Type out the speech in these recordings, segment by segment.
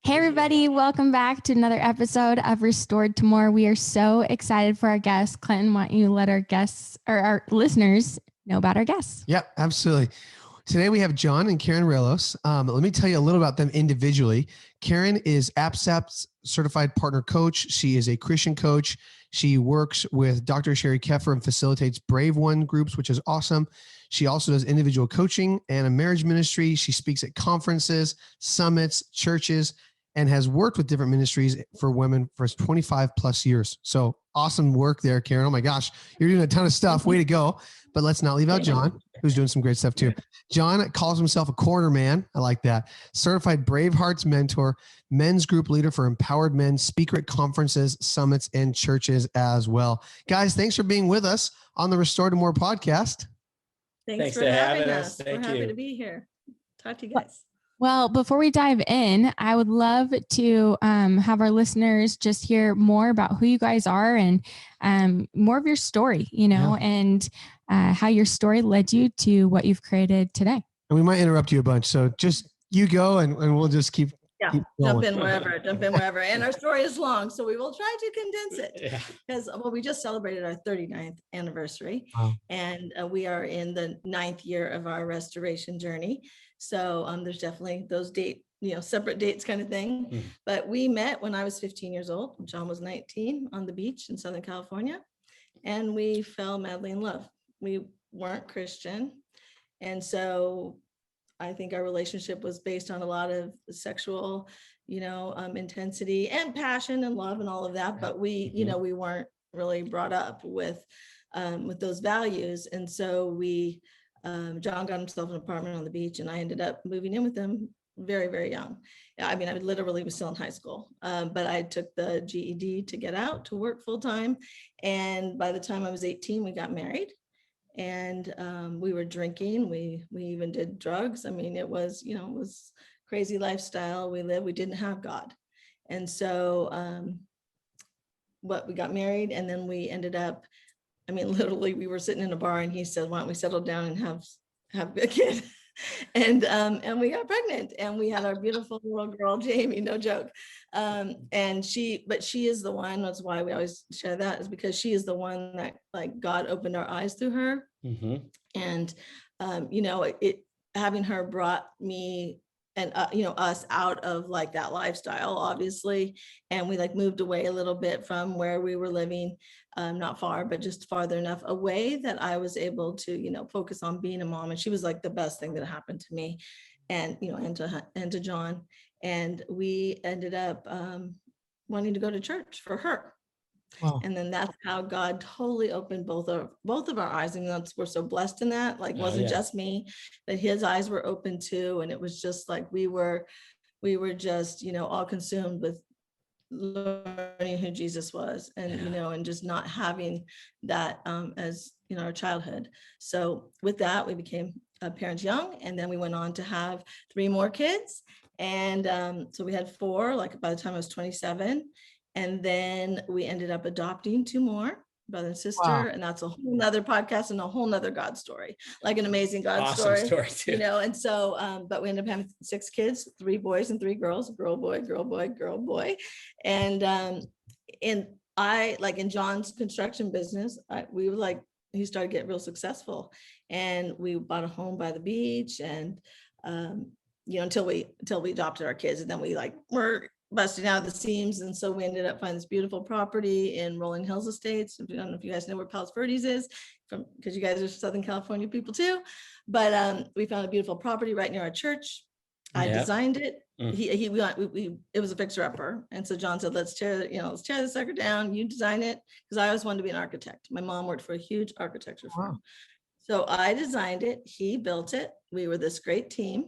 Hey, everybody. Welcome back to another episode of Restored to More. We are so excited for our guests. Clinton, why don't you let our guests or our listeners know about our guests? Yep, absolutely. Today we have John and Karen Rellos. Let me tell you a little about them individually. Karen is APSAP's certified partner coach. She is a Christian coach. She works with Dr. Sherry Keffer and facilitates Brave One groups, which is awesome. She also does individual coaching and a marriage ministry. She speaks at conferences, summits, churches, and has worked with different ministries for women for 25 plus years. So awesome work there, Karen. Oh my gosh, you're doing a ton of stuff. Way to go. But let's not leave out John, who's doing some great stuff too. John calls himself a corner man. I like that. Certified Bravehearts mentor, men's group leader for empowered men, speaker at conferences, summits, and churches as well. Guys, thanks for being with us on the Restore to More podcast. Thanks for having us. We're happy to be here. Talk to you guys. Well, before we dive in, I would love to have our listeners just hear more about who you guys are and more of your story, and how your story led you to what you've created today. And we might interrupt you a bunch. So just you go and we'll just keep jump in wherever. And our story is long, so we will try to condense it because we just celebrated our 39th anniversary. Wow. And we are in the 9th year of our restoration journey. So there's definitely those separate dates kind of thing. Mm. But we met when I was 15 years old. John was 19 on the beach in Southern California. And we fell madly in love. We weren't Christian. And so I think our relationship was based on a lot of sexual, intensity and passion and love and all of that. But we weren't really brought up with those values. And so John got himself an apartment on the beach, and I ended up moving in with him very, very young. I mean, I literally was still in high school, but I took the GED to get out to work full time. And by the time I was 18, we got married. And we were drinking. We even did drugs. I mean, it was crazy lifestyle we lived. We didn't have God. And so we got married, and then we ended up, literally we were sitting in a bar and he said, why don't we settle down and have a kid? And we got pregnant, and we had our beautiful little girl, Jamie, no joke. And she is the one, that's why we always share that, is because she is the one that God opened our eyes through her. Mm-hmm. And, having her brought me and, us out of that lifestyle, obviously. And we moved away a little bit from where we were living, not far, but just farther enough away that I was able to, focus on being a mom. And she was the best thing that happened to me and, and to John. And we ended up wanting to go to church for her. Wow. And then that's how God totally opened both of our eyes. And we're so blessed in that, wasn't just me, that his eyes were open too. And it was just we were just, all consumed with learning who Jesus was, and, and just not having that as our childhood. So with that, we became parents young, and then we went on to have 3 more kids. And so we had 4, by the time I was 27. And then we ended up adopting 2 more, brother and sister. Wow. And that's a whole nother podcast and a whole nother God story, an amazing God story too. And so, but we ended up having 6 kids, 3 boys and 3 girls, girl, boy, girl, boy, girl, boy. And I, in John's construction business, he started getting real successful, and we bought a home by the beach, and, until we adopted our kids, and then we were busting out the seams. And so we ended up finding this beautiful property in Rolling Hills Estates. I don't know if you guys know where Palos Verdes is, because you guys are Southern California people too. But we found a beautiful property right near our church. I designed it. It was a fixer-upper. And so John said, let's tear this sucker down. You design it. Because I always wanted to be an architect. My mom worked for a huge architecture firm. Wow. So I designed it. He built it. We were this great team.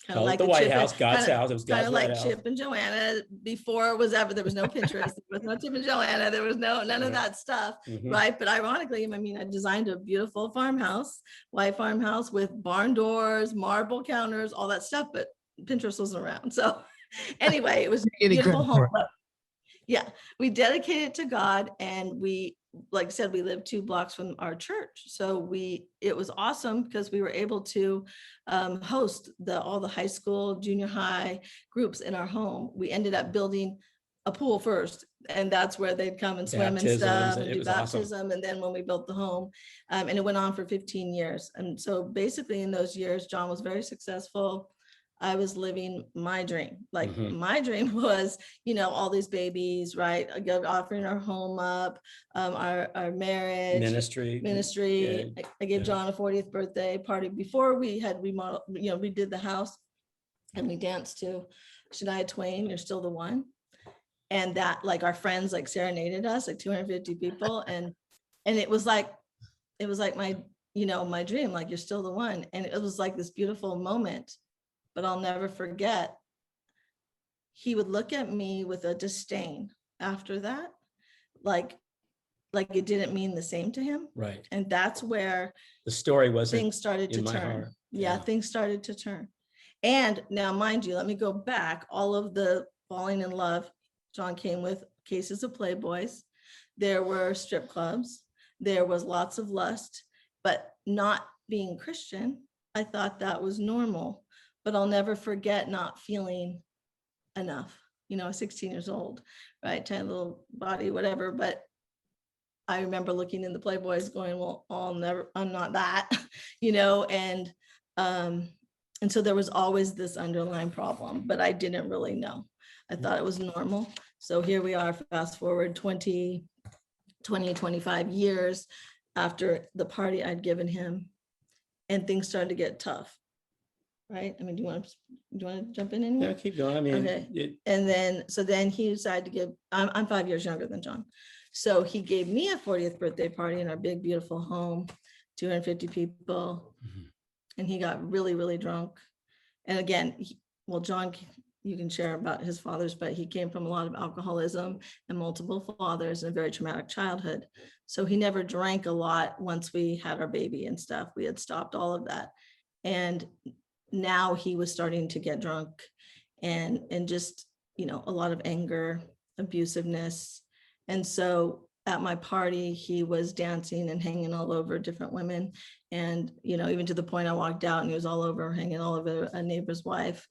Kind of the White House, God's house. It was God's White house. Chip and Joanna. Before there was no Pinterest, there was no Chip and Joanna, there was none of that stuff, right? But ironically, I designed a beautiful farmhouse, white farmhouse with barn doors, marble counters, all that stuff. But Pinterest wasn't around. So anyway, it was a beautiful home. Yeah, we dedicated it to God, and we, like I said, we lived 2 blocks from our church. So it was awesome because we were able to host all the high school, junior high groups in our home. We ended up building a pool first, and that's where they'd come and swim and stuff and do baptism. Awesome. And then when we built the home, and it went on for 15 years. And so basically in those years, John was very successful. I was living my dream. Like my dream was, all these babies, right? Offering our home up, our marriage, ministry. Yeah. I gave John a 40th birthday party before we had remodeled, we did the house, and we danced to Shania Twain, You're Still the One. And that, like, our friends like serenaded us, like 250 people. And it was like my, my dream, like, you're still the one. And it was like this beautiful moment. But I'll never forget, he would look at me with a disdain after that, like it didn't mean the same to him. Right. And that's where the story wasn't things started to turn. Yeah, things started to turn. And now, mind you, let me go back. All of the falling in love, John came with cases of Playboys. There were strip clubs. There was lots of lust, but not being Christian, I thought that was normal. But I'll never forget not feeling enough, 16 years old, right? Tiny little body, whatever. But I remember looking in the Playboys going, well, I'm not that, and so there was always this underlying problem, but I didn't really know. I thought it was normal. So here we are, fast forward 25 years after the party I'd given him, and things started to get tough. Right? I mean, do you want to jump in anywhere? Yeah, keep going. I mean, okay. And then he decided to give, I'm 5 years younger than John. So he gave me a 40th birthday party in our big, beautiful home, 250 people. And he got really, really drunk. And again, John, you can share about his fathers, but he came from a lot of alcoholism and multiple fathers and a very traumatic childhood. So he never drank a lot once we had our baby and stuff. We had stopped all of that. And now he was starting to get drunk and just, a lot of anger, abusiveness. And so at my party, he was dancing and hanging all over different women. And, even to the point I walked out and he was hanging all over a neighbor's wife.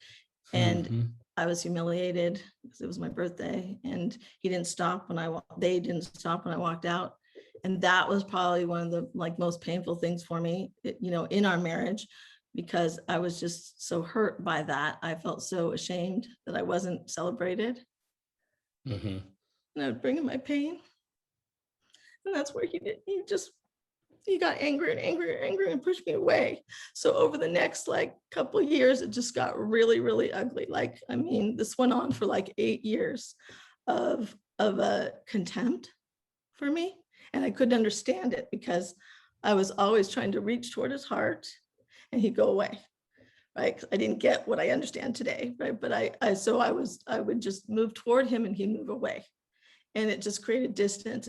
And I was humiliated because it was my birthday, and they didn't stop when I walked out. And that was probably one of the most painful things for me, in our marriage, because I was just so hurt by that. I felt so ashamed that I wasn't celebrated. And I would bring in my pain. And that's where he got angry and pushed me away. So over the next couple of years, it just got really, really ugly. This went on for 8 years of contempt for me. And I couldn't understand it because I was always trying to reach toward his heart, and he'd go away, right? I didn't get what I understand today, right? But I would just move toward him and he'd move away. And it just created distance.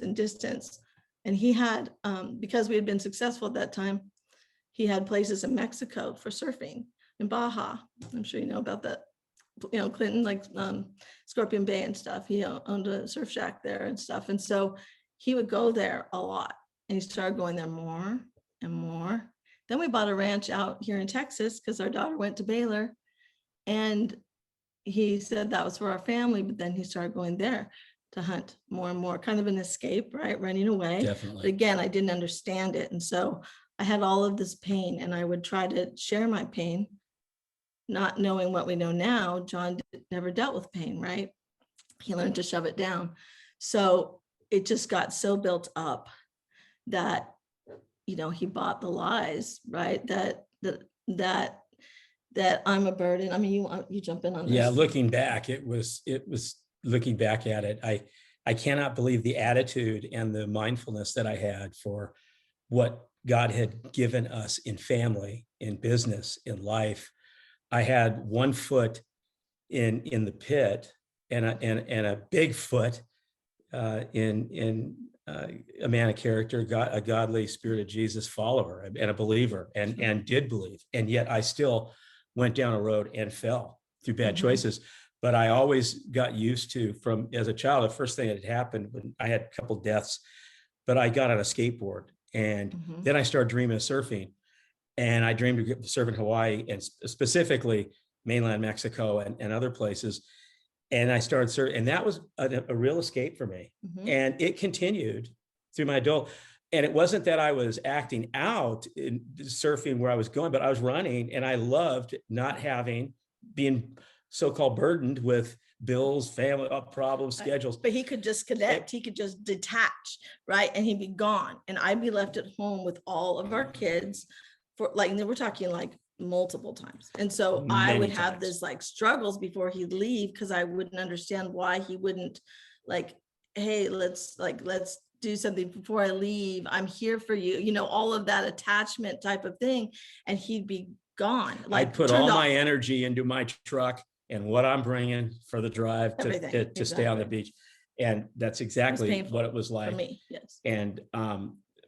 And he had, because we had been successful at that time, he had places in Mexico for surfing, in Baja. I'm sure you know about that, Clinton, Scorpion Bay and stuff. He owned a surf shack there and stuff. And so he would go there a lot, and he started going there more and more. Then we bought a ranch out here in Texas because our daughter went to Baylor, and he said that was for our family, but then he started going there to hunt more and more, kind of an escape, right? Running away. Definitely. But again, I didn't understand it. And so I had all of this pain, and I would try to share my pain, not knowing what we know now. John never dealt with pain, right? He learned to shove it down. So it just got so built up that, he bought the lies, right? That I'm a burden. I mean, you jump in on this. Yeah, looking back, it was looking back at it. I cannot believe the attitude and the mindfulness that I had for what God had given us in family, in business, in life. I had one foot in the pit and a big foot in a man of character, a godly Spirit of Jesus follower and a believer, and did believe. And yet I still went down a road and fell through bad choices. but I always got used to, from as a child, the first thing that had happened when I had a couple deaths, but I got on a skateboard, and then I started dreaming of surfing, and I dreamed of surfing Hawaii and specifically mainland Mexico and other places. And I started surfing, and that was a real escape for me. And it continued through my adult. And it wasn't that I was acting out in surfing where I was going, but I was running, and I loved not being so-called burdened with bills, family problems, schedules. But he could just connect. He could just detach, right? And he'd be gone. And I'd be left at home with all of our kids for like, we're talking like multiple times. And so I would have this like struggles before he'd leave, because I wouldn't understand why he wouldn't like, hey, let's do something before I leave. I'm here for you. You know, all of that attachment type of thing. And he'd be gone. Like, I'd put all my energy into my truck and what I'm bringing for the drive to stay on the beach. And that's exactly what it was like for me. Yes. And,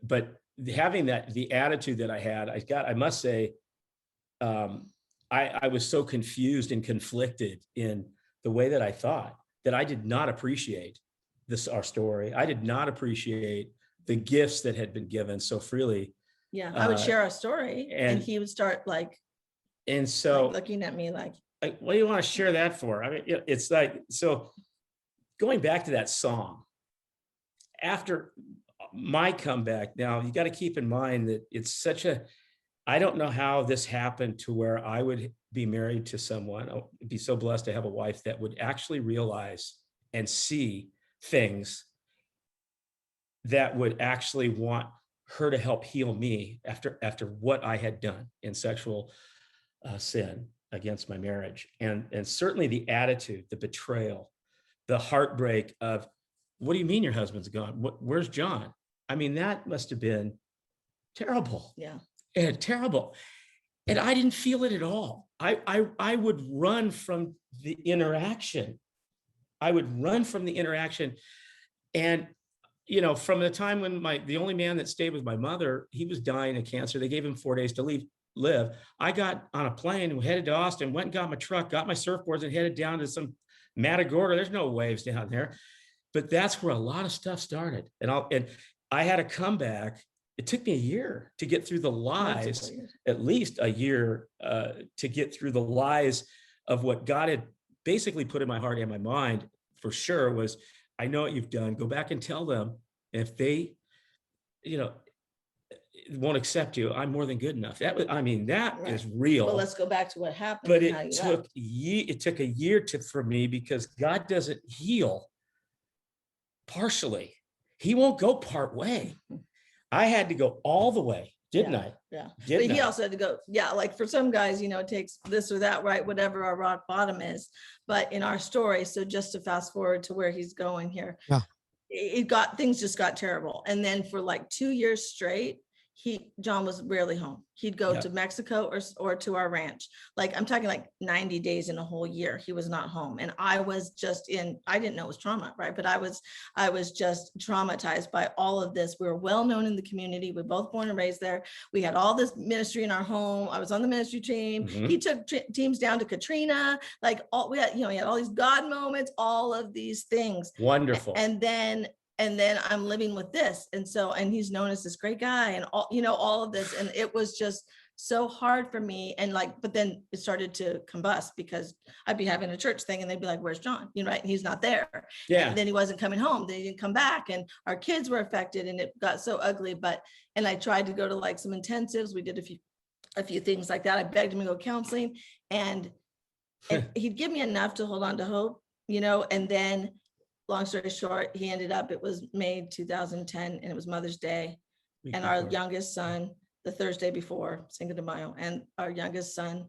but having the attitude that I had, I must say, I was so confused and conflicted in the way that I thought, that I did not appreciate our story. I did not appreciate the gifts that had been given so freely. Yeah. I would share our story, and he would start looking at me like, what do you want to share that for? I mean, it's like, so going back to that song, after my comeback, now you got to keep in mind that it's I don't know how this happened to where I would be married to someone, I'd be so blessed to have a wife that would actually realize and see things that would actually want her to help heal me after what I had done in sexual sin against my marriage. And certainly the attitude, the betrayal, the heartbreak of, what do you mean your husband's gone? Where's John? I mean, that must have been terrible. Yeah. Terrible. And I didn't feel it at all. I would run from the interaction. And, you know, from the time when the only man that stayed with my mother, he was dying of cancer. They gave him 4 days to live. I got on a plane and headed to Austin, went and got my truck, got my surfboards, and headed down to some Matagorda. There's no waves down there, but that's where a lot of stuff started. And I had a comeback. It took me a year to get through the lies, at least a year to get through the lies of what God had basically put in my heart and my mind, for sure, was, I know what you've done. Go back and tell them. If they, won't accept you, I'm more than good enough. That is real. Well, let's go back to what happened. But it took a year for me, because God doesn't heal partially. He won't go part way. I had to go all the way, didn't I? Yeah. But he also had to go, like for some guys, it takes this or that, right? Whatever our rock bottom is. But in our story, so just to fast forward to where he's going here, things just got terrible. And then for like 2 years straight, John was rarely home. He'd go to Mexico or to our ranch. Like, I'm talking like 90 days in a whole year. He was not home. And I was I didn't know it was trauma, right? But I was just traumatized by all of this. We were well known in the community. We were both born and raised there. We had all this ministry in our home. I was on the ministry team. Mm-hmm. He took teams down to Katrina. Like we had all these God moments, all of these things. Wonderful. And then I'm living with this. And he's known as this great guy and all of this. And it was just so hard for me. And but then it started to combust, because I'd be having a church thing and they'd be like, where's John? Right. And he's not there. Yeah. And then he wasn't coming home. Then he didn't come back, and our kids were affected, and it got so ugly. And I tried to go to like some intensives. We did a few things like that. I begged him to go counseling, and he'd give me enough to hold on to hope, and then, long story short, he ended up, it was May 2010, and it was Mother's Day. And our youngest son, the Thursday before Cinco de Mayo, and our youngest son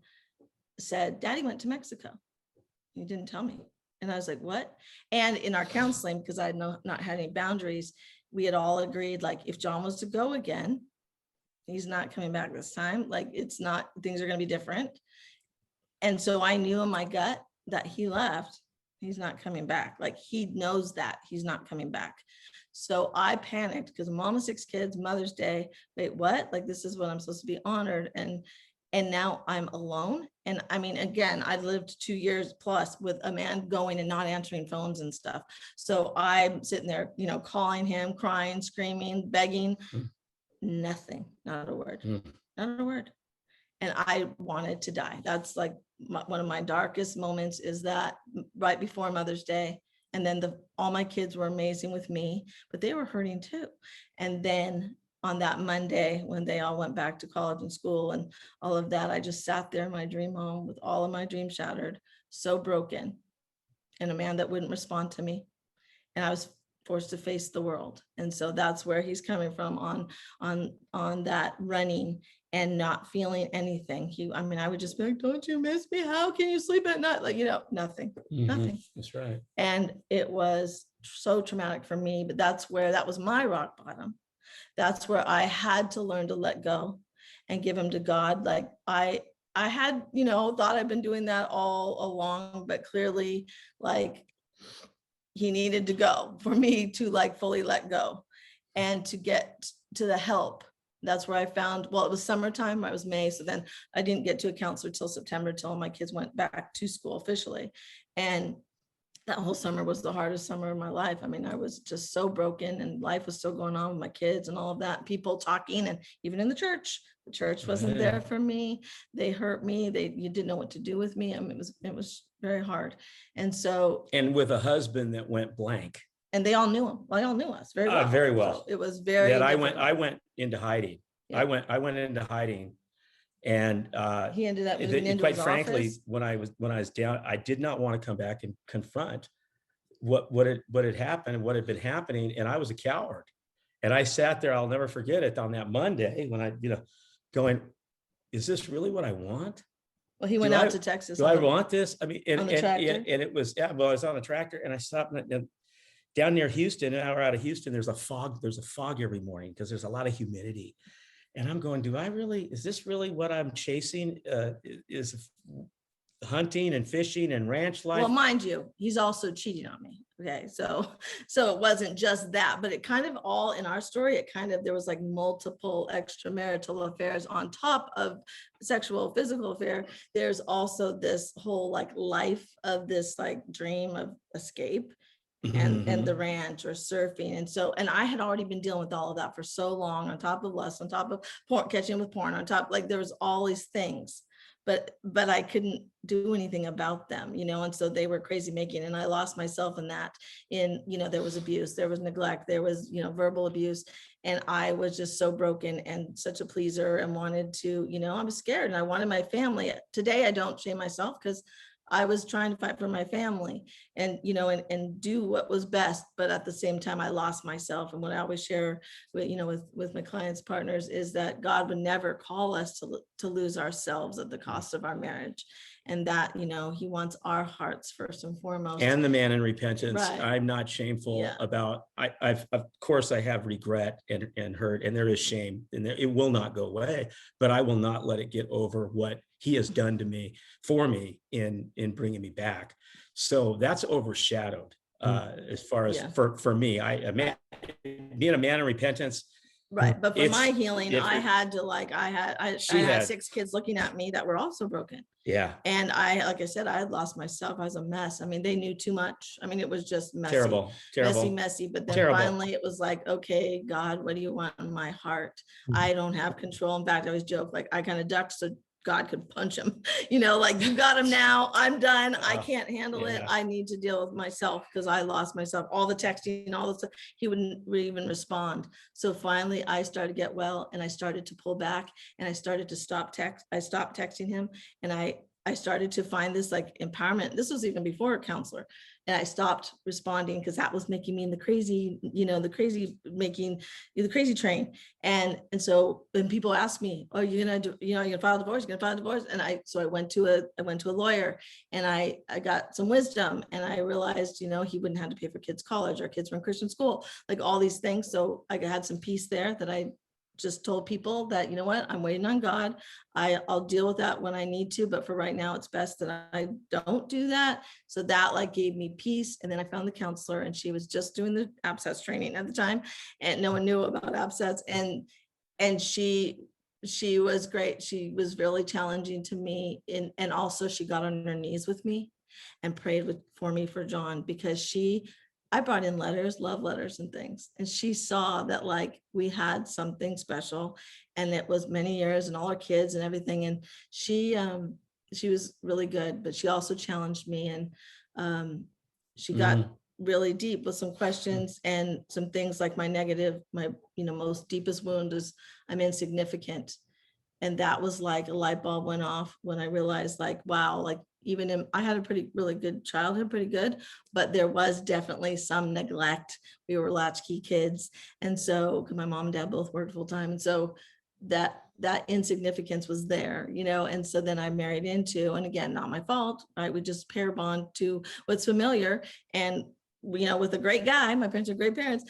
said, Daddy went to Mexico. He didn't tell me. And I was like, what? And in our counseling, because I had not had any boundaries, we had all agreed, like, if John was to go again, he's not coming back this time. Like, it's not, things are going to be different. And so I knew in my gut that he left. He's not coming back. Like, he knows that he's not coming back. So I panicked, because mom of 6 kids, Mother's Day. Wait, what? Like, this is what I'm supposed to be honored. And And now I'm alone. And I mean, again, I lived 2 years plus with a man going and not answering phones and stuff. So I'm sitting there, you know, calling him, crying, screaming, begging, nothing, not a word, not a word. And I wanted to die. That's like one of my darkest moments, is that right before Mother's Day. And then all my kids were amazing with me, but they were hurting too. And then on that Monday, when they all went back to college and school and all of that, I just sat there in my dream home with all of my dreams shattered, so broken, and a man that wouldn't respond to me. And I was forced to face the world. And so that's where he's coming from on that running and not feeling anything. I would just be like, don't you miss me? How can you sleep at night? Like, you know, nothing, nothing. That's right. And it was so traumatic for me, but that was my rock bottom. That's where I had to learn to let go and give him to God. Like I had, you know, thought I'd been doing that all along, but clearly, like, he needed to go for me to like fully let go and to get to the help. That's where I found, well, it was summertime, it was May. So then I didn't get to a counselor till September, till my kids went back to school officially. And that whole summer was the hardest summer of my life. I mean, I was just so broken, and life was still going on with my kids and all of that. People talking, and even in the church wasn't there for me. They hurt me. You didn't know what to do with me. I mean, it was very hard. And so, and with a husband that went blank, and they all knew him. Well, they all knew us very well. Very well. So it was very. That I went into hiding. Yeah. I went into hiding, and he ended up moving into quite his frankly, office. when I was down, I did not want to come back and confront what had happened and what had been happening, and I was a coward. And I sat there. I'll never forget it, on that Monday when I, going, is this really what I want? Well, he went out to Texas. Do I want this? I mean, on the tractor? And it was, I was on a tractor, and I stopped down near Houston, an hour out of Houston. There's a fog every morning because there's a lot of humidity. And I'm going, is this really what I'm chasing? Is hunting and fishing and ranch life? Well, mind you, he's also cheating on me. Okay. So it wasn't just that, but it kind of all in our story, there was like multiple extramarital affairs on top of physical affair. There's also this whole like life of this like dream of escape. And the ranch or surfing. And I had already been dealing with all of that for so long, on top of lust, on top of porn, catching with porn, on top, like there was all these things, but I couldn't do anything about them, and so they were crazy making, and I lost myself in that. There was abuse, there was neglect, there was, verbal abuse. And I was just so broken and such a pleaser, and wanted to, I was scared, and I wanted my family. Today, I don't shame myself, because I was trying to fight for my family and, and do what was best. But at the same time, I lost myself. And what I always share with my clients, partners, is that God would never call us to lose ourselves at the cost of our marriage. And that, he wants our hearts first and foremost. And the man in repentance. Right. I'm not shameful about, I've, of course I have regret and hurt, and there is shame, and it will not go away, but I will not let it get over what he has done to me, for me, in bringing me back. So that's overshadowed as far as for me, being a man in repentance. Right. But for my healing, I had 6 kids looking at me that were also broken. Yeah. And like I said, I had lost myself. I was a mess. I mean, they knew too much. I mean, it was just messy. Terrible. Messy. But then finally it was like, okay, God, what do you want in my heart? I don't have control. In fact, I always joke, like I kind of ducked so God could punch him, like, you got him now, I'm done. I can't handle it. I need to deal with myself, because I lost myself. All the texting, all the stuff, he wouldn't even respond. So finally I started to get well, and I started to pull back, and I started to I stopped texting him, and I started to find this like empowerment. This was even before a counselor. And I stopped responding, because that was making me in the crazy train. And so when people ask me, oh, you're going to do, you're going to file a divorce, you're going to file a divorce. And I went to a lawyer, and I got some wisdom, and I realized, he wouldn't have to pay for kids' college. Our kids were in Christian school, like all these things. So I had some peace there, that I just told people that, you know what, I'm waiting on God. I'll deal with that when I need to, but for right now, it's best that I don't do that. So that like gave me peace. And then I found the counselor, and she was just doing the abscess training at the time, and no one knew about abscess. And she she was great. She was really challenging to me. And also she got on her knees with me and prayed for me for John, because I brought in letters, love letters and things. And she saw that like we had something special, and it was many years and all our kids and everything. And she was really good, but she also challenged me, and she got really deep with some questions and some things like my most deepest wound is I'm insignificant. And that was like a light bulb went off when I realized like, wow, like I had a really good childhood, pretty good, but there was definitely some neglect. We were latchkey kids. And so, because my mom and dad both worked full time. And so that insignificance was there, and so then I married into, and again, not my fault, right? We just pair bond to what's familiar, and with a great guy, my parents are great parents,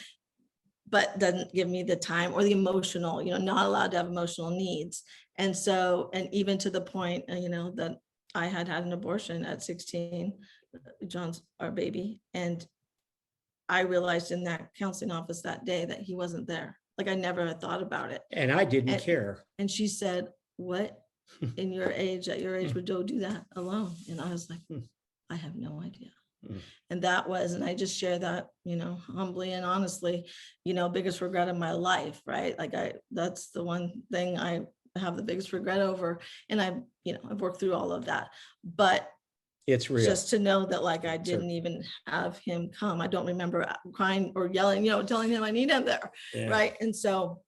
but doesn't give me the time or the emotional, not allowed to have emotional needs. And so, and even to the point, that I had an abortion at 16, John's our baby. And I realized in that counseling office that day that he wasn't there. Like I never had thought about it. And I didn't care. And she said, what at your age would Joe do that alone? And I was like, I have no idea. And and I just share that, humbly and honestly, biggest regret of my life, right? Like that's the one thing I have the biggest regret over. And I've worked through all of that, but it's real. Just to know that like I didn't even have him come. I don't remember crying or yelling, telling him I need him there. Yeah. Right. And so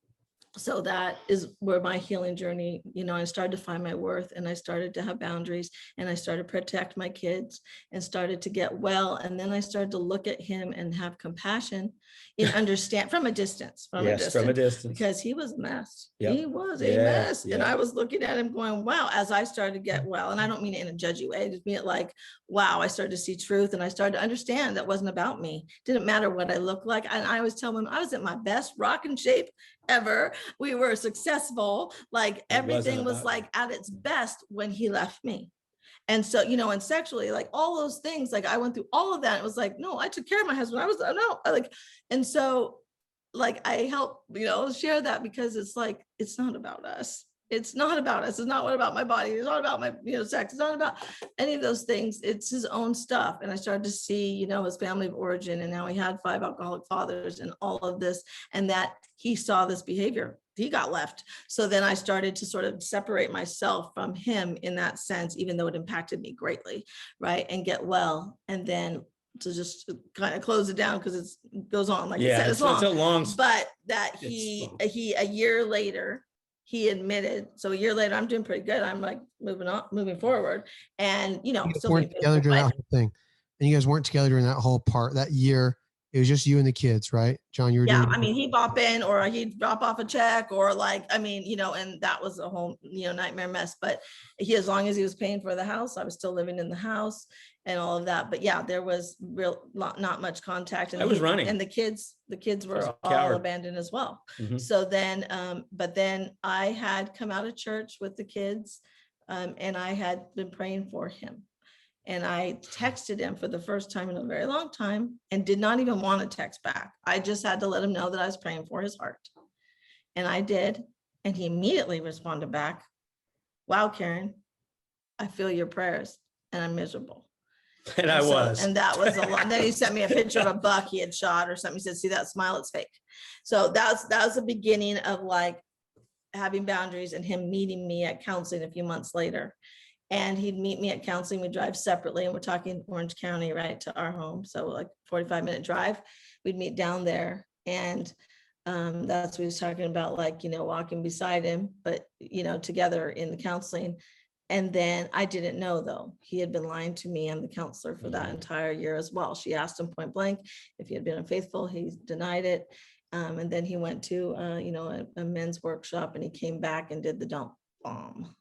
that is where my healing journey, I started to find my worth, and I started to have boundaries, and I started to protect my kids and started to get well. And then I started to look at him and have compassion and understand from a distance, because he was a mess. Yep. He was a mess. Yep. And I was looking at him going, wow, as I started to get well, and I don't mean it in a judgy way, I just mean it like, wow, I started to see truth, and I started to understand that wasn't about me. Didn't matter what I looked like. And I always tell him I was at my best rocking shape ever. We were successful. Like everything was like at its best when he left me. And so, and sexually, like all those things, like I went through all of that. It was like, no, I took care of my husband. And so like I help, share that, because it's like, it's not about us. It's not about us. It's not about my body. It's not about my, sex. It's not about any of those things. It's his own stuff. And I started to see, his family of origin, and now he had 5 alcoholic fathers and all of this, and that he saw this behavior. He got left. So then I started to sort of separate myself from him in that sense, even though it impacted me greatly, right? And get well. And then to just kind of close it down, because it goes on, like I said, it's long. But that he a year later, he admitted. So a year later, I'm doing pretty good. I'm like moving forward, and still weren't together during that whole thing. And you guys weren't together during that whole part that year. It was just you and the kids, right? John, you were doing. I mean, he'd bop in, or he'd drop off a check, or like, I mean, and that was a whole, nightmare mess. But as long as he was paying for the house, I was still living in the house and all of that. But yeah, there was not much contact. And I was running, and the kids were all abandoned as well. Mm-hmm. So then, but then I had come out of church with the kids, and I had been praying for him. And I texted him for the first time in a very long time, and did not even want to text back. I just had to let him know that I was praying for his heart. And I did. And he immediately responded back, wow, Karen, I feel your prayers and I'm miserable. And I was. And that was a lot. Then he sent me a picture of a buck he had shot or something. He said, see that smile? It's fake. So that was the beginning of like having boundaries, and him meeting me at counseling a few months later. And he'd meet me at counseling. We drive separately, and we're talking Orange County, right, to our home. So like 45-minute drive, we'd meet down there. And that's what he was talking about, like, walking beside him, but, together in the counseling. And then I didn't know, though, he had been lying to me and the counselor for that entire year as well. She asked him point blank if he had been unfaithful. He denied it. And then he went to, a men's workshop, and he came back and did the dump bomb.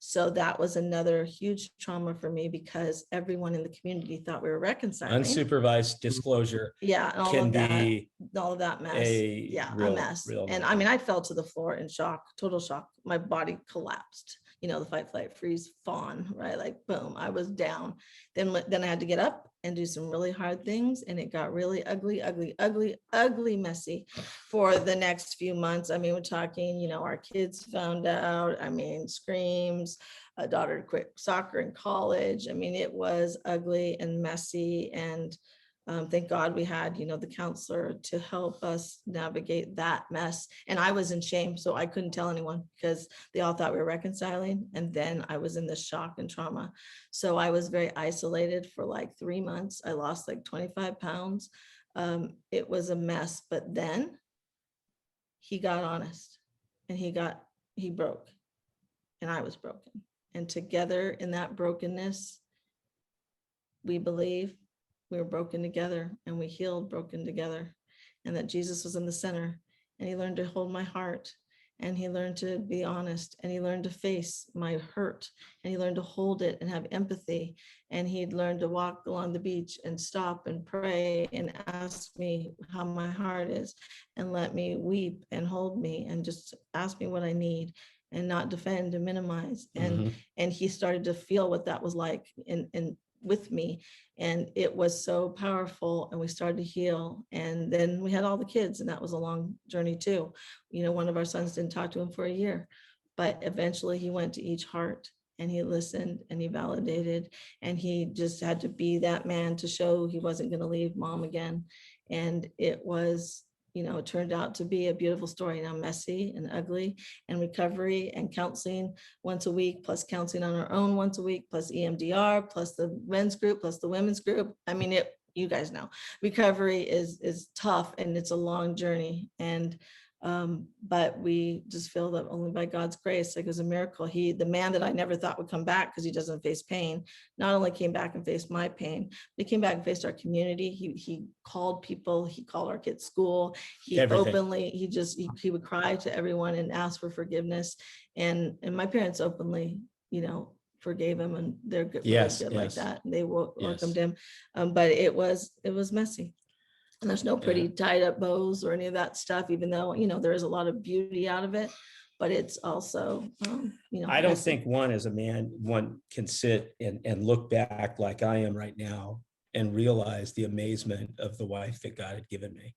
So that was another huge trauma for me, because everyone in the community thought we were reconciling. Unsupervised disclosure. Yeah. And all of that mess. A mess. And I mean, I fell to the floor in shock, total shock. My body collapsed, the fight, flight, freeze, fawn, right? Like, boom, I was down. Then I had to get up and do some really hard things. And it got really ugly, messy for the next few months. I mean, we're talking, you know, our kids found out, I mean, screams, a daughter quit soccer in college. I mean, it was ugly and messy. And thank God we had, you know, the counselor to help us navigate that mess. And I was in shame, so I couldn't tell anyone because they all thought we were reconciling. And then I was in this shock and trauma. So I was very isolated for like 3 months. I lost like 25 pounds. It was a mess. But then he got honest and he broke, and I was broken. And together in that brokenness, we believe we were broken together, and we healed broken together, and that Jesus was in the center, and he learned to hold my heart, and he learned to be honest, and he learned to face my hurt, and he learned to hold it and have empathy, and he'd learned to walk along the beach and stop and pray and ask me how my heart is, and let me weep and hold me and just ask me what I need, and not defend and minimize. And he started to feel what that was like in with me, and it was so powerful, and we started to heal. And then we had all the kids, and that was a long journey too. You know, one of our sons didn't talk to him for a year, but eventually he went to each heart, and he listened, and he validated, and he just had to be that man to show he wasn't going to leave mom again. And it was, you know, it turned out to be a beautiful story. Now, messy and ugly, and recovery and counseling once a week, plus counseling on our own once a week, plus EMDR, plus the men's group, plus the women's group. I mean, you guys know, recovery is tough, and it's a long journey. And but we just feel that only by God's grace, like it was a miracle. The man that I never thought would come back because he doesn't face pain, not only came back and faced my pain, but he came back and faced our community. He called people, he called our kids' school. He Everything. openly, he would cry to everyone and ask for forgiveness. And my parents openly, you know, forgave him, and they're good, Yes, really good yes. like that. And they welcomed Yes. him. But it was messy. And there's no pretty tied up bows or any of that stuff, even though, you know, there is a lot of beauty out of it, but it's also, you know, I don't messy. think one as a man, one can sit and look back like I am right now and realize the amazement of the wife that God had given me.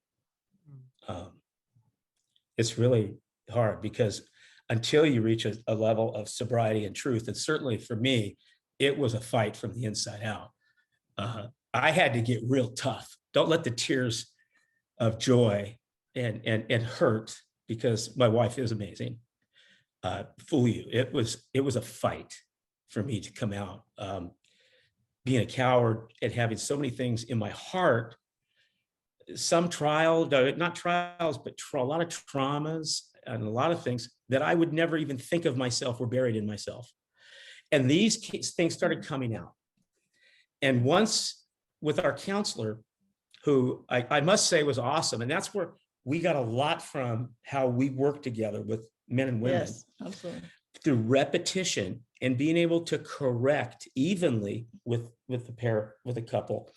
It's really hard, because until you reach a level of sobriety and truth, and certainly for me, it was a fight from the inside out. I had to get real tough. Don't let the tears of joy and hurt, because my wife is amazing, fool you. It was a fight for me to come out, being a coward and having so many things in my heart, some not trials, but a lot of traumas and a lot of things that I would never even think of myself were buried in myself. And these things started coming out. And once with our counselor, who I must say was awesome. And that's where we got a lot from how we work together with men and women. Yes, absolutely. Through repetition and being able to correct evenly with a couple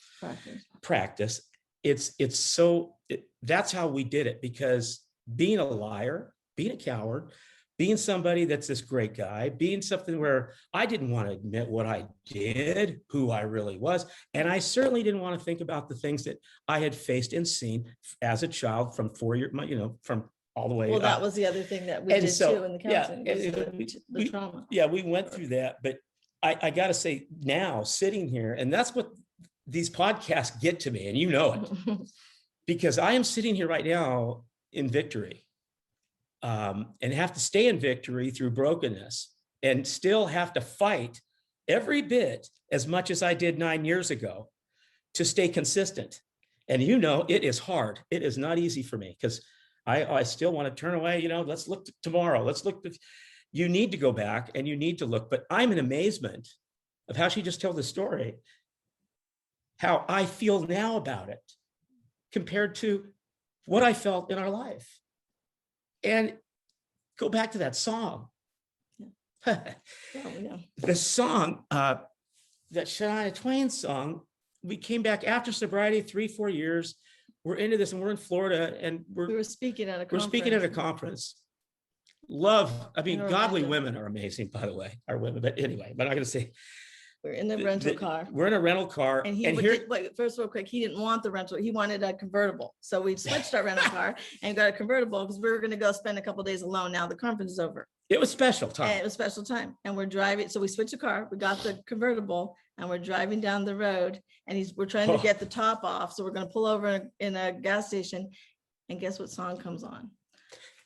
practice. That's how we did it, because being a liar, being a coward, being somebody that's this great guy, being something where I didn't want to admit what I did, who I really was. And I certainly didn't want to think about the things that I had faced and seen as a child from 4 years, you know, from all the way Well, up. that was the other thing that we did too in the counseling, the trauma. Yeah, we went through that. But I got to say, now sitting here, and that's what these podcasts get to me, and you know it, because I am sitting here right now in victory. And have to stay in victory through brokenness, and still have to fight every bit as much as I did 9 years ago to stay consistent. And you know, it is hard. It is not easy for me, because I still want to turn away, you know, let's look to tomorrow. You need to go back and you need to look. But I'm in amazement of how she just told the story, how I feel now about it compared to what I felt in our life. And go back to that song. Yeah. The song, that Shania Twain song, we came back after sobriety, 3-4 years. We're into this, and we're in Florida, and we were speaking at a conference. Love, I mean, godly women are amazing, by the way, our women. But anyway, I'm not going to say. We're in the rental car. We're in a rental car. And wait, first real quick, he didn't want the rental. He wanted a convertible. So we switched our rental car and got a convertible because we were going to go spend a couple of days alone. Now the conference is over. It was special time. And it was special time. And we're driving. So we switched the car. We got the convertible and we're driving down the road and we're trying to get the top off. So we're going to pull over in a gas station. And guess what song comes on?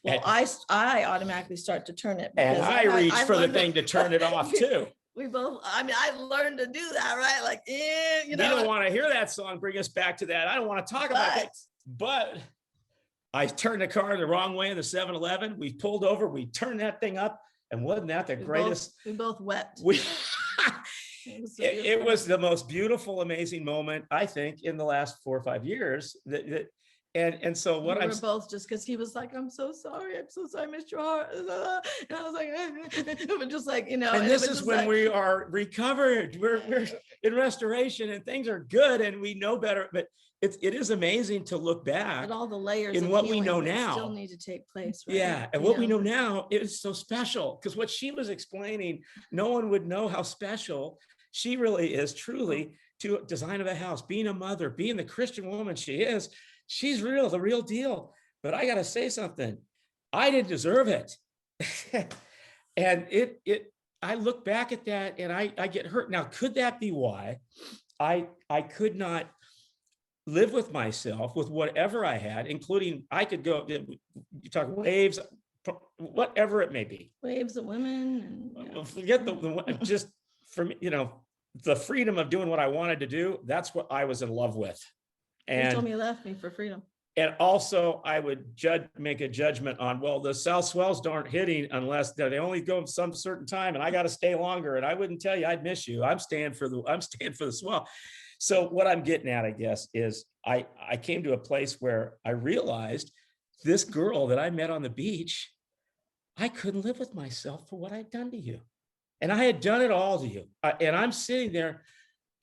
Well, I automatically start to turn it. And I reached for the thing to turn it off too. We both, I mean, I learned to do that, right? Like, you know. You don't want to hear that song, bring us back to that. I don't want to talk about that. But I turned the car the wrong way in the 7-Eleven. We pulled over, we turned that thing up. And wasn't that the greatest? We both wept. It was the most beautiful, amazing moment, I think, in the last 4 or 5 years. And so what we were both just because he was like, I'm so sorry, I missed your heart. And I was like, it was just like, you know. And this is when we are recovered. We're in restoration and things are good and we know better. But it is amazing to look back. But all the layers in what we know now still need to take place. Right? Yeah. And what we know now is so special because what she was explaining, no one would know how special she really is, truly, to design of a house, being a mother, being the Christian woman she is. She's real, the real deal. But I got to say something. I didn't deserve it. And I look back at that and I get hurt. Now, could that be why I could not live with myself with whatever I had, including I could go, you talk waves, whatever it may be. Waves of women. And, forget just for me, you know, the freedom of doing what I wanted to do. That's what I was in love with. And you told me you left me for freedom. And also I would make a judgment on, well, the south swells aren't hitting unless they only go some certain time and I got to stay longer. And I wouldn't tell you I'd miss you. I'm staying for the swell. So what I'm getting at, I guess, is I came to a place where I realized this girl that I met on the beach, I couldn't live with myself for what I'd done to you. And I had done it all to you. And I'm sitting there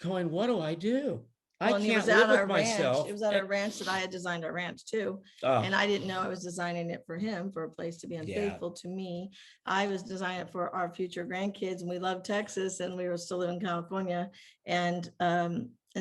going, what do I do? I can't live with myself. It was at a ranch that I had designed a ranch too. And I didn't know I was designing it for him, for a place to be unfaithful to me. I was designing it for our future grandkids, and we love Texas and we were still living in California. And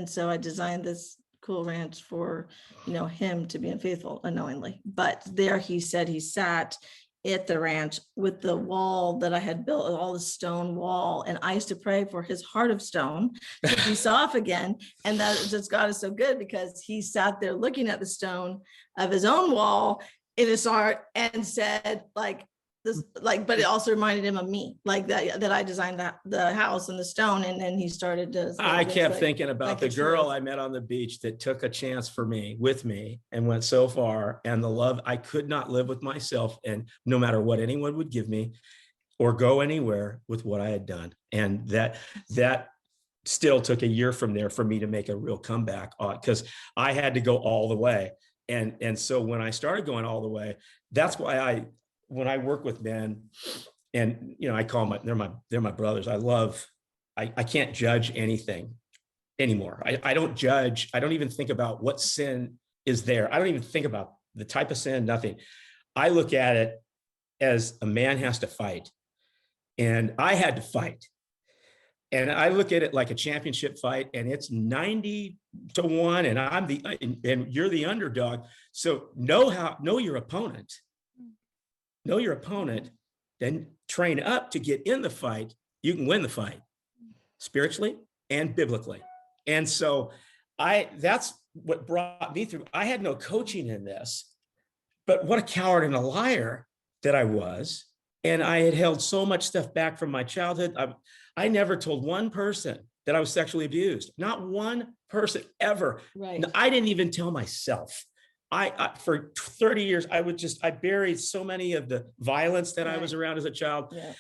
so I designed this cool ranch for, you know, him to be unfaithful unknowingly. But there he said he sat at the ranch with the wall that I had built, all the stone wall. And I used to pray for his heart of stone to be soft again. And that just God is so good because he sat there looking at the stone of his own wall in his heart and said, like, this, like, but it also reminded him of me, like that I designed the house and the stone. And then he started to. I kept thinking about the girl I met on the beach that took a chance with me and went so far, and the love. I could not live with myself, and no matter what anyone would give me or go anywhere with what I had done. And that still took a year from there for me to make a real comeback because I had to go all the way. And so when I started going all the way, that's why when I work with men, and you know, I call them they're my brothers. I can't judge anything anymore. I don't judge. I don't even think about what sin is there. I don't even think about the type of sin, nothing. I look at it as a man has to fight, and I had to fight. And I look at it like a championship fight, and it's 90-1, and and you're the underdog. So know your opponent. Know your opponent, then train up to get in the fight. You can win the fight spiritually and biblically. And so that's what brought me through. I had no coaching in this, but what a coward and a liar that I was. And I had held so much stuff back from my childhood. I never told one person that I was sexually abused. Not one person ever. Right. I didn't even tell myself. I for 30 years, I buried so many of the violence that I was around as a child. Yeah.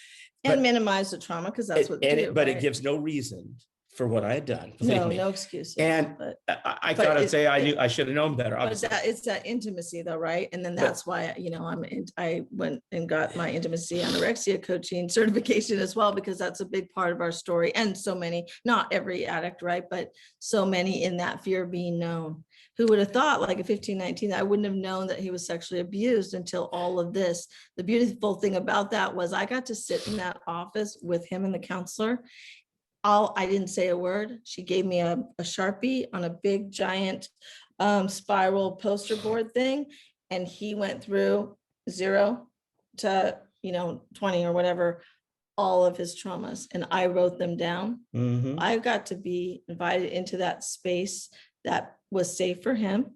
And minimize the trauma, because that's what they do. But it gives no reason for what I had done. No excuses. And I gotta say, I should have known better. But it's that intimacy though, right? And then that's why, you know, I went and got my intimacy anorexia coaching certification as well, because that's a big part of our story. And so many, not every addict, right? But so many in that fear of being known. Who would have thought, like a 15, 19, I wouldn't have known that he was sexually abused until all of this. The beautiful thing about that was I got to sit in that office with him and the counselor. I didn't say a word. She gave me a Sharpie on a big giant spiral poster board thing. And he went through 0 to, 20 or whatever, all of his traumas. And I wrote them down. Mhm. I got to be invited into that space that was safe for him.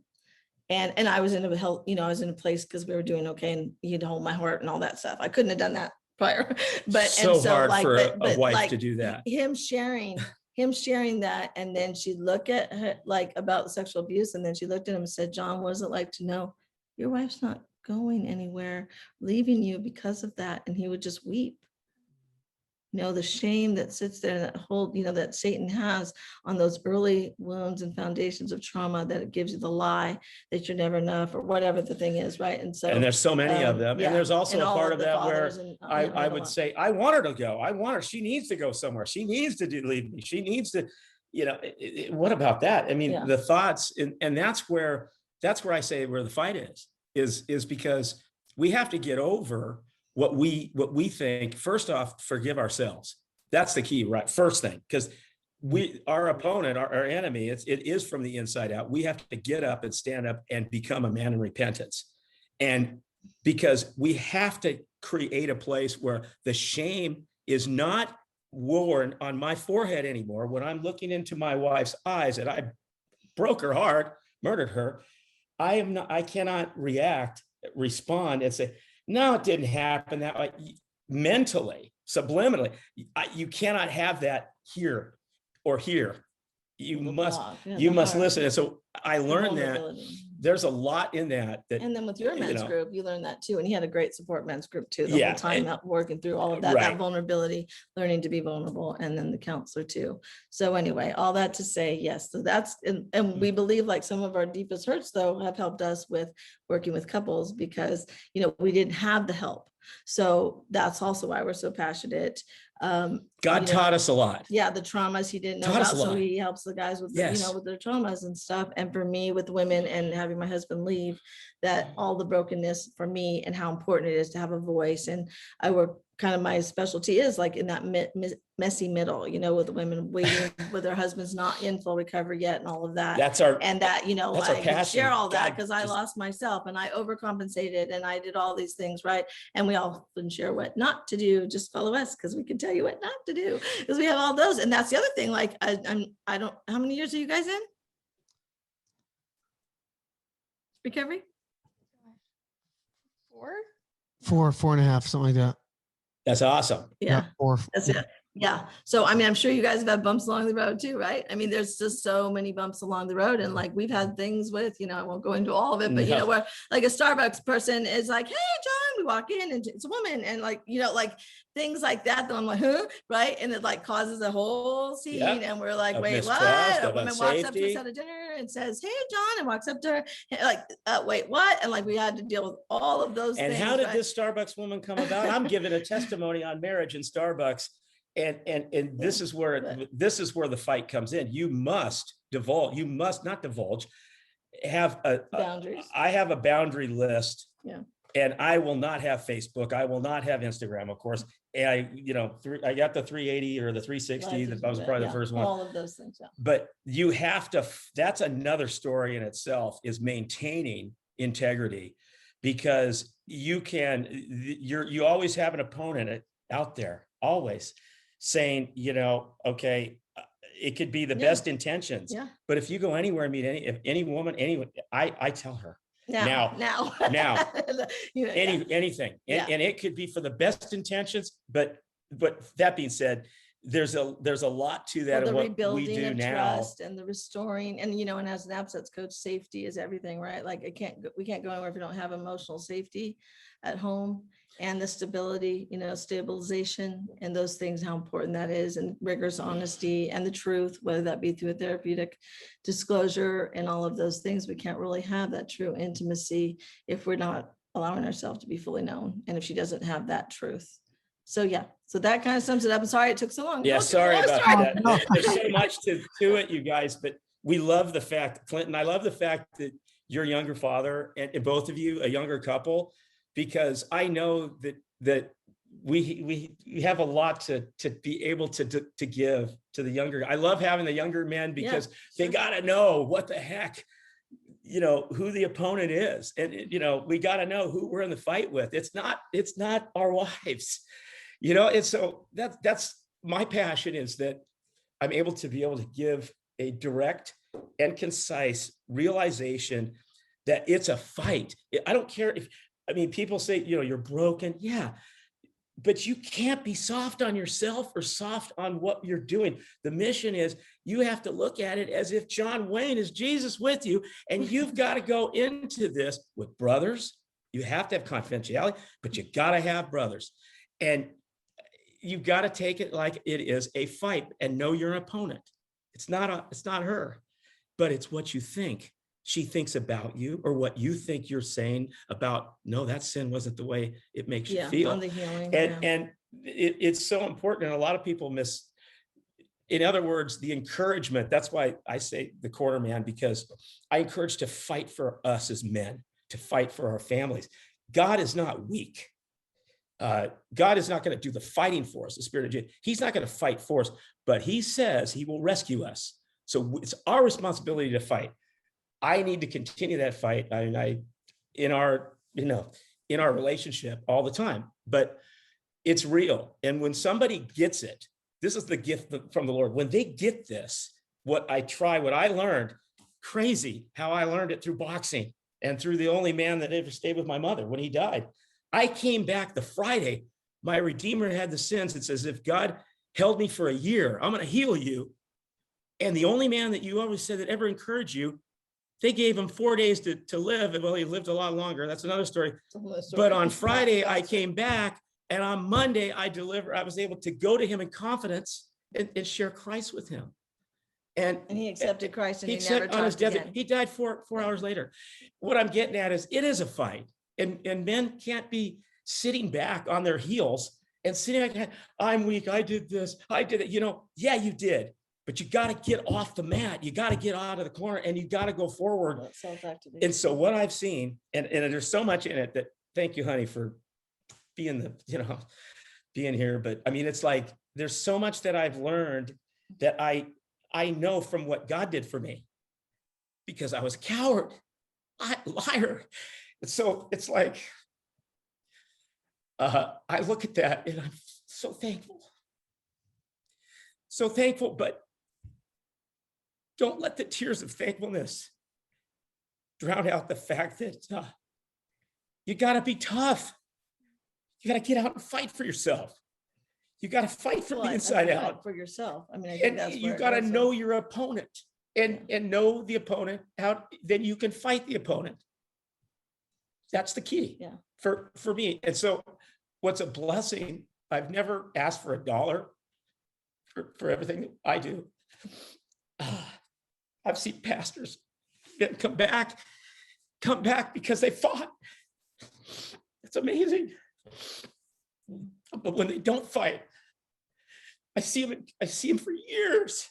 And I was in a health, I was in a place because we were doing okay, and he'd hold my heart and all that stuff. I couldn't have done that prior. But So hard for a wife like to do that. Him sharing that, and then she'd look at her like about sexual abuse, and then she looked at him and said, John, what is it like to know your wife's not going anywhere, leaving you because of that? And he would just weep. The shame that sits there, that hold, that Satan has on those early wounds and foundations of trauma, that it gives you the lie that you're never enough or whatever the thing is, right? And so, and there's so many of them. yeah, And there's also and a all part of of the that where fathers and, I would say, I want her to go. I want her. She needs to go somewhere. She needs to leave me. She needs to, what about that? I mean, Yeah. the thoughts, and that's where I say where the fight is because we have to get over what we think. First off, forgive ourselves. That's the key, right? First thing, because our opponent, our enemy, it is from the inside out. We have to get up and stand up and become a man in repentance. And because we have to create a place where the shame is not worn on my forehead anymore. When I'm looking into my wife's eyes and I broke her heart, murdered her, I cannot respond and say, no, it didn't happen that way. Mentally, subliminally, you cannot have that here or here. You must listen. And so I learned that there's a lot in that. And then with your men's group, you learned that too. And he had a great support men's group too. The Yeah, whole time out working through all of that, that vulnerability, learning to be vulnerable, and then the counselor too. So anyway, all that to say, yes. So that's, and we believe like some of our deepest hurts though have helped us with working with couples because, we didn't have the help. So that's also why we're so passionate. God taught us a lot. Yeah, the traumas he didn't know about. So he helps the guys with, with their traumas and stuff. And for me, with women and having my husband leave, that all the brokenness for me and how important it is to have a voice. And I work kind of, my specialty is like in that messy middle, with the women waiting with their husbands not in full recovery yet and all of that. That's our, and that, that's our passion. Share all that because I lost myself and I overcompensated and I did all these things, right? And we often share what not to do. Just follow us because we can tell you what not to do because we have all those. And that's the other thing. Like I don't, how many years are you guys in recovery? 4.5, something like that. That's awesome. Yeah, 4. that's it. Yeah. So, I mean, I'm sure you guys have had bumps along the road too, right? I mean, there's just so many bumps along the road. And like, we've had things with, I won't go into all of it, but where like a Starbucks person is like, hey, John, we walk in and it's a woman. And like, like things like that. Then I'm like, huh? Right. And it like causes a whole scene. And we're like, wait, what? A woman walks up to us at a dinner and says, hey, John, and walks up to her like, wait, what? And like, we had to deal with all of those things. And how did this Starbucks woman come about? I'm giving a testimony on marriage in Starbucks. And this is where the fight comes in. You must not divulge, have boundaries. I have a boundary list. Yeah. And I will not have Facebook. I will not have Instagram, of course. And I got the 380 or the 360. That was probably the first one. All of those things. Yeah. But you have to, that's another story in itself, is maintaining integrity, because you always have an opponent out there, always saying, okay, it could be the best intentions, but if you go anywhere and meet any woman, I tell her now, anything, and it could be for the best intentions, but that being said, there's a lot to that. Well, the of what rebuilding we do of now. Trust and the restoring, and and as an absence coach, safety is everything, right? Like we can't go anywhere if we don't have emotional safety at home, and the stability, stabilization, and those things, how important that is, and rigorous honesty and the truth, whether that be through a therapeutic disclosure and all of those things. We can't really have that true intimacy if we're not allowing ourselves to be fully known, and if she doesn't have that truth. So so that kind of sums it up. I'm sorry it took so long. Yeah, sorry about that. There's so much to it, you guys, but we love the fact, Clinton, I love the fact that you're a younger father, and both of you, a younger couple, because I know that we have a lot to be able to give to the younger. I love having the younger men because they got to know what the heck, who the opponent is. And, we got to know who we're in the fight with. It's not our wives, and so that's my passion, is that I'm able to give a direct and concise realization that it's a fight. I don't care people say, you're broken. Yeah. But you can't be soft on yourself or soft on what you're doing. The mission is you have to look at it as if John Wayne is Jesus with you, and you've got to go into this with brothers. You have to have confidentiality, but you got to have brothers. And you've got to take it like it is a fight and know your opponent. It's not her, but it's what you think she thinks about you, or what you think you're saying about, no, that sin wasn't the way it makes you feel. On the healing. And it's so important. And a lot of people miss, in other words, the encouragement. That's why I say the corner man, because I encourage to fight for us as men, to fight for our families. God is not weak. God is not going to do the fighting for us, the Spirit of Jesus. He's not going to fight for us, but he says he will rescue us. So it's our responsibility to fight. I need to continue that fight. In our relationship all the time, but it's real. And when somebody gets it, this is the gift from the Lord. When they get this, what I learned, crazy how I learned it through boxing and through the only man that ever stayed with my mother when he died. I came back the Friday, my Redeemer had the sins. It says, if God held me for a year, I'm going to heal you. And the only man that you always said that ever encouraged you, they gave him 4 days to live. Well, he lived a lot longer. That's another story. But on Friday, I came back, and on Monday, I was able to go to him in confidence and share Christ with him. And he accepted Christ, and he never talked on his death. again. He died four hours later. What I'm getting at is it is a fight, and men can't be sitting back on their heels and sitting back, I'm weak, I did this, I did it. Yeah, you did. But you got to get off the mat. You got to get out of the corner, and you got to go forward. And so what I've seen, and there's so much in it that, thank you, honey, for being being here. But it's like, there's so much that I've learned that I know from what God did for me, because I was a coward, liar. And so it's like, I look at that and I'm so thankful. So thankful, but don't let the tears of thankfulness drown out the fact that you got to be tough. You got to get out and fight for yourself. You got to fight from the inside out. For yourself. I think that's you got to know your opponent and know the opponent out. Then you can fight the opponent. That's the key for me. And so what's a blessing, I've never asked for $1 for everything that I do. I've seen pastors come back because they fought. It's amazing. But when they don't fight, I see them for years.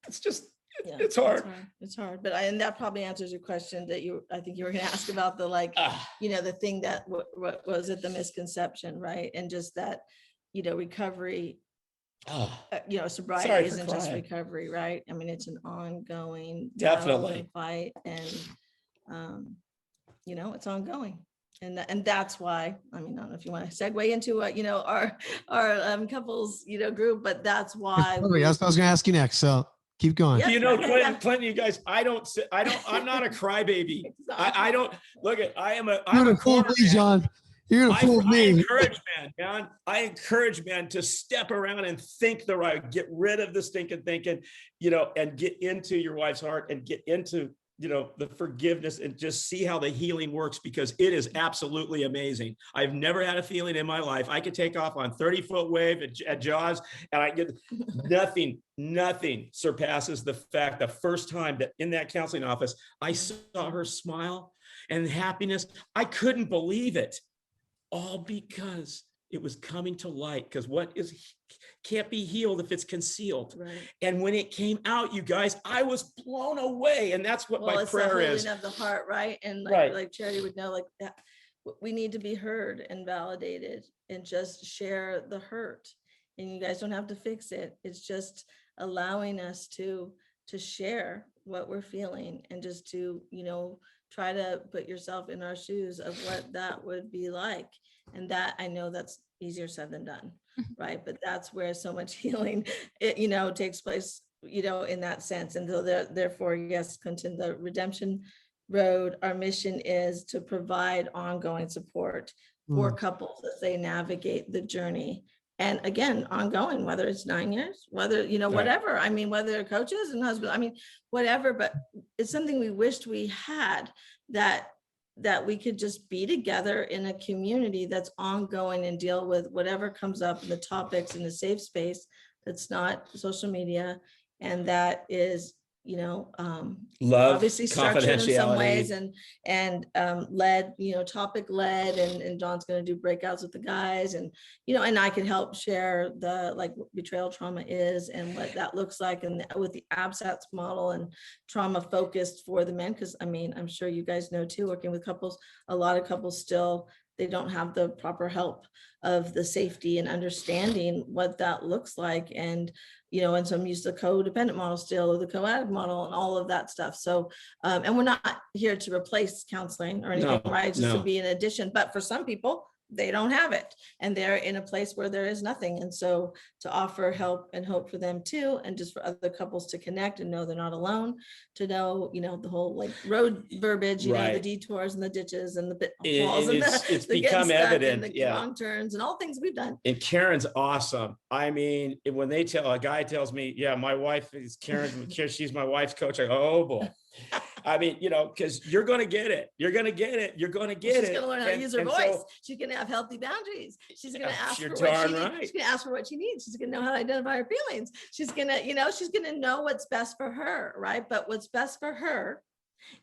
It's just, it's hard. It's hard. But and that probably answers your question that I think you were going to ask about the the thing that what was it, the misconception, right? And just that, recovery. Sobriety isn't just recovery, right? It's an ongoing definitely fight, and it's ongoing, and that's why I don't know if you want to segue into our couples group, but that's why that's what I was going to ask you next. So keep going. Clinton, you guys, I'm not a crybaby. I don't look at. I'm a fool me, John. You're gonna fool me. I encourage men to step around and think the right, get rid of the stinking thinking, and get into your wife's heart and get into, the forgiveness and just see how the healing works, because it is absolutely amazing. I've never had a feeling in my life. I could take off on 30-foot wave at Jaws, and I get nothing surpasses the fact the first time that in that counseling office, I saw her smile and happiness. I couldn't believe it. All because it was coming to light, because what can't be healed if it's concealed. Right. And when it came out, you guys, I was blown away. And that's what my prayer is. Of the heart, right? And like Charity would know, like that, we need to be heard and validated and just share the hurt. And you guys don't have to fix it. It's just allowing us to share what we're feeling and just to, try to put yourself in our shoes of what that would be like. And that, I know that's easier said than done, right? But that's where so much healing, takes place, in that sense. And so therefore, yes, Clinton, the redemption road, our mission is to provide ongoing support for couples as they navigate the journey. And again, ongoing, whether it's 9 years, whether, whatever, I mean, whether they're coaches and husbands, I mean, whatever, but it's something we wished we had, that we could just be together in a community that's ongoing and deal with whatever comes up in the topics in a safe space that's not social media. And that is, love, obviously structured in some ways confidentiality, and led, topic led, and Dawn's going to do breakouts with the guys, and and I can help share the like what betrayal trauma is and what that looks like, and with the absence model and trauma focused for the men, because I mean, I'm sure you guys know too, working with couples, a lot of couples still, they don't have the proper help of the safety and understanding what that looks like. And, and some use the codependent model still, or the co-addict model and all of that stuff. So, and we're not here to replace counseling or anything, right? Just to be an addition, but for some people, they don't have it and they're in a place where there is nothing. And so to offer help and hope for them too, and just for other couples to connect and know they're not alone, to know, the whole like road verbiage, the detours and the ditches and the pitfalls and it's become evident, and the wrong turns and all things we've done. And Karen's awesome. I mean, when a guy tells me, yeah, my wife is Karen, she's my wife's coach, I go, oh boy. I mean, because you're going to get it. You're going to get it. You're going to get it. She's going to learn how to use her voice. So, she's going to have healthy boundaries. She's going to ask for what she needs. She's going to ask for what she needs. She's going to know how to identify her feelings. She's going to, she's going to know what's best for her, right? But what's best for her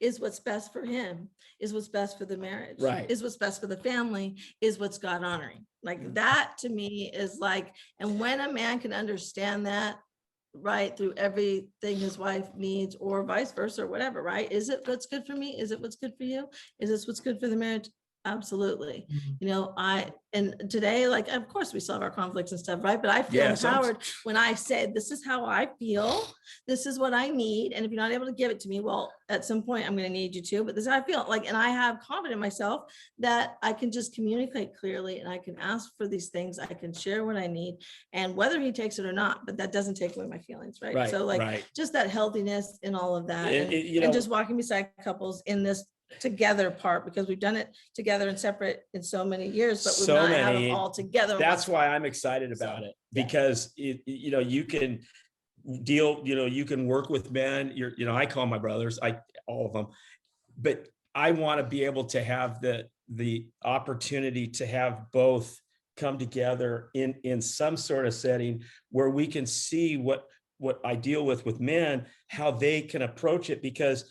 is what's best for him, is what's best for the marriage, right? Is what's best for the family, is what's God honoring. Like that to me is like, and when a man can understand that, right, through everything his wife needs, or vice versa, or whatever, right? Is it what's good for me? Is it what's good for you? Is this what's good for the marriage? Absolutely. And today, like, of course we still have our conflicts and stuff, right? But I feel empowered when I say, this is how I feel, this is what I need. And if you're not able to give it to me, well, at some point I'm going to need you to, but this is how I feel like, and I have confidence in myself that I can just communicate clearly, and I can ask for these things. I can share what I need, and whether he takes it or not, but that doesn't take away my feelings. Right. So like just that healthiness in all of that, and just walking beside couples in this together part, because we've done it together and separate in so many years, but we've not had them all together. That's why I'm excited about it, because you can deal, you can work with men. I call my brothers, all of them, but I want to be able to have the opportunity to have both come together in some sort of setting where we can see what I deal with men, how they can approach it. Because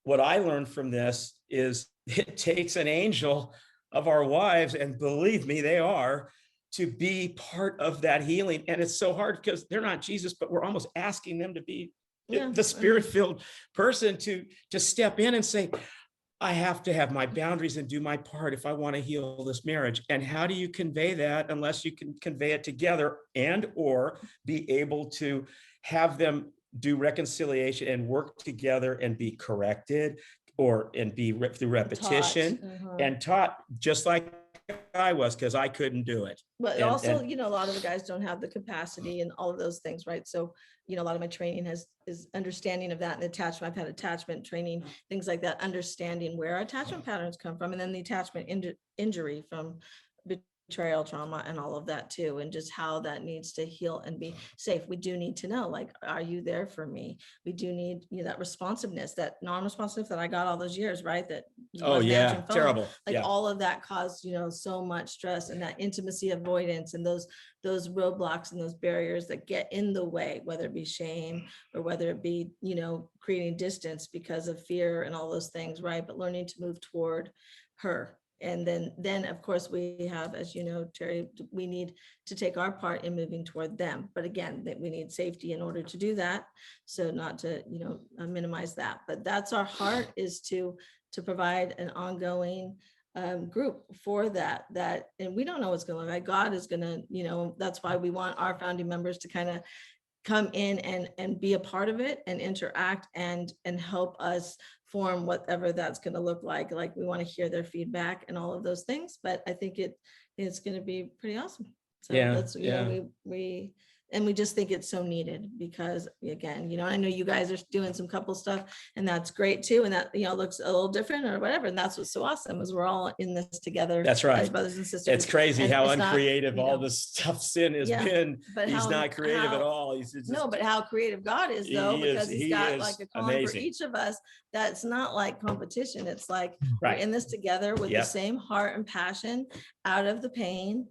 what I learned from this is it takes an angel of our wives, and believe me, they are, to be part of that healing. And it's so hard because they're not Jesus, but we're almost asking them to be the spirit-filled person to step in and say, I have to have my boundaries and do my part if I want to heal this marriage. And how do you convey that unless you can convey it together, and or be able to have them do reconciliation and work together and be corrected, and be through repetition and taught, just like I was, because I couldn't do it. But also, a lot of the guys don't have the capacity and all of those things, right? So, a lot of my training is understanding of that, and attachment. I've had attachment training, things like that, understanding where attachment patterns come from, and then the attachment injury from betrayal trauma and all of that too, and just how that needs to heal and be safe. We do need to know, like, are you there for me? We do need that responsiveness, that non-responsiveness that I got all those years, right? That terrible. Like all of that caused so much stress, and that intimacy avoidance, and those roadblocks and those barriers that get in the way, whether it be shame or whether it be creating distance because of fear and all those things, right? But learning to move toward her. And then of course we have, as you know, Terry, we need to take our part in moving toward them. But again, that we need safety in order to do that. So not to, minimize that, but that's our heart, is to provide an ongoing group for that, and we don't know what's going to look like. God is going to, you know, that's why we want our founding members to kind of come in and be a part of it and interact and help us form whatever that's going to look like. Like, we want to hear their feedback and all of those things, but I think it's going to be pretty awesome. So that's, you know, we just think it's so needed, because again, you know, I know you guys are doing some couple stuff, and that's great too. And that, you know, looks a little different or whatever. And that's what's so awesome, is we're all in this together. That's right. As brothers and sisters. It's crazy how uncreative all this stuff sin has been. But he's not creative at all. He's just, no, but how creative God is, though, because he's got like a calling for each of us. That's not like competition. It's like, we're in this together with the same heart and passion, out of the pain,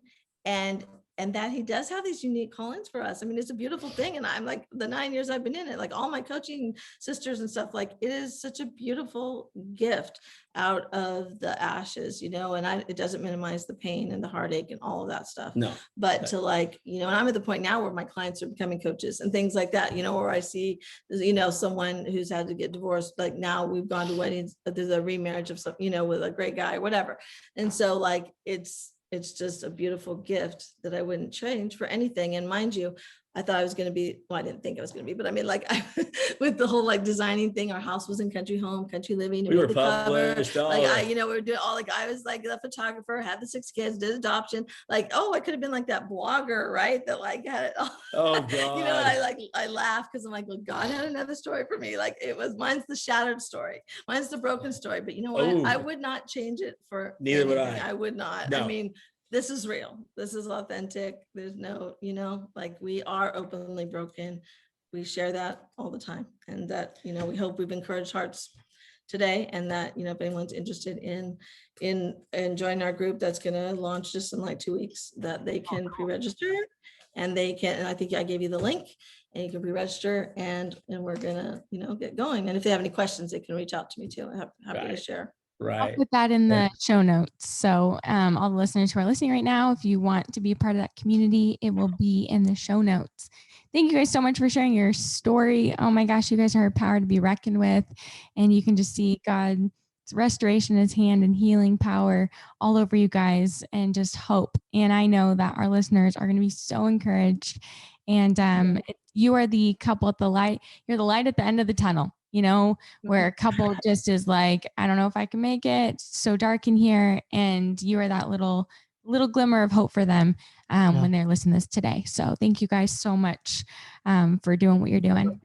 and that he does have these unique callings for us. I mean, it's a beautiful thing. And I'm like, the 9 years I've been in it, like all my coaching sisters and stuff, like it is such a beautiful gift out of the ashes, you know, and it doesn't minimize the pain and the heartache and all of that stuff. No, but to like, you know, and I'm at the point now where my clients are becoming coaches and things like that, you know, where I see, you know, someone who's had to get divorced, like now we've gone to weddings, there's a remarriage of some, you know, with a great guy, whatever. And so like, it's just a beautiful gift that I wouldn't change for anything. And mind you, I thought I was going to be, well, I didn't think I was going to be, but I mean, like with the whole like designing thing, our house was in country home, country living. We were published. Like you know, we were doing all, like I was like the photographer, had the 6 kids, did adoption. Like, oh, I could have been like that blogger, right? That like had it all. Oh God. You know, I laugh because I'm like, well, God had another story for me. Like mine's the shattered story. Mine's the broken story. But you know what? I would not change it for neither anything. would I. I would not. No. I mean, this is real. This is authentic. There's no, you know, like we are openly broken. We share that all the time. And that, you know, we hope we've encouraged hearts today, and that, you know, if anyone's interested in joining our group, that's going to launch just in like 2 weeks, that they can pre-register, and they can, and I think I gave you the link, and you can pre-register, and we're going to, you know, get going. And if they have any questions, they can reach out to me too. I'm happy to share. Right. I'll put that in the show notes. So all the listeners who are listening right now, if you want to be a part of that community, it will be in the show notes. Thank you guys so much for sharing your story. Oh my gosh, you guys are a power to be reckoned with. And you can just see God's restoration, his hand and healing power all over you guys, and just hope. And I know that our listeners are going to be so encouraged. And you are the couple at the light. You're the light at the end of the tunnel. You know, where a couple just is like, I don't know if I can make it. It's so dark in here. And you are that little glimmer of hope for them when they're listening to this today. So thank you guys so much for doing what you're doing.